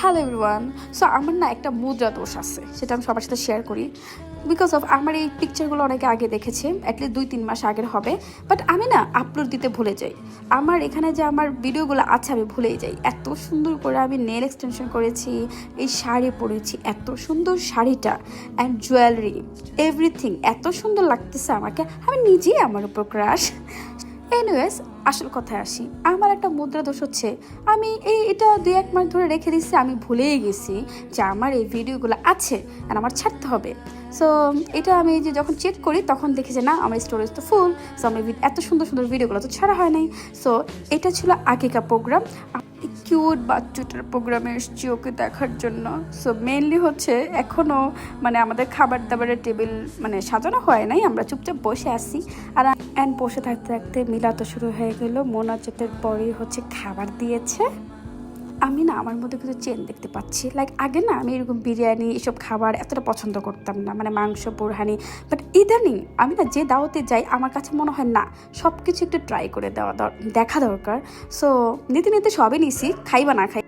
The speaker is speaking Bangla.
Hello everyone. সো আমার না একটা মুদ্রা দোষ আছে, সেটা আমি সবার সাথে শেয়ার করি। বিকজ অফ আমার এই পিকচারগুলো অনেকে আগে দেখেছে, অ্যাটলিস্ট 2-3 মাস আগের হবে, বাট আমি না আপলোড দিতে ভুলে যাই। আমার এখানে যে আমার ভিডিওগুলো আছে আমি ভুলেই যাই। এত সুন্দর করে আমি নেল এক্সটেনশন করেছি, এই শাড়ি পরেছি, এত সুন্দর শাড়িটা অ্যান্ড জুয়েলারি এভরিথিং এত সুন্দর লাগতেছে আমাকে, আমি নিজেই আমার উপর ক্রাশ। এনিওয়েজ, আসল কথায় আসি, আমার একটা মুদ্রা দোষ হচ্ছে, আমি এটা 2-1 মাস ধরে রেখে দিচ্ছি, আমি ভুলেই গেছি যে আমার এই ভিডিওগুলো আছে আর আমার ছাড়তে হবে। সো এটা আমি যে যখন চেক করি তখন দেখি যে না, আমার স্টোরেজ তো ফুল। সো আমার এত সুন্দর সুন্দর ভিডিওগুলো তো ছাড়া হয় নাই। সো এটা ছিল আগেকার প্রোগ্রাম, কিউট বাচ্চুটার প্রোগ্রামে এসছি ওকে দেখার জন্য। সো মেনলি হচ্ছে এখনও মানে আমাদের খাবার দাবারের টেবিল মানে সাজানো হয় নাই, আমরা চুপচাপ বসে আসি। আর বসে থাকতে থাকতে মিলাত শুরু হয়ে গেল, মোনাজাতের পরেই হচ্ছে খাবার দিয়েছে। আমি না আমার মধ্যে কিছু চেন দেখতে পাচ্ছি। লাইক আগে না আমি এরকম বিরিয়ানি এসব খাবার এতটা পছন্দ করতাম না, মানে মাংস বোরহানি। বাট ইদানিং আমি না যে দাওয়াতে যাই আমার কাছে মনে হয় না সব কিছু একটু ট্রাই করে দেখা দরকার। সো নিতে নিতে সবই নিছি, খাই বা না খাই।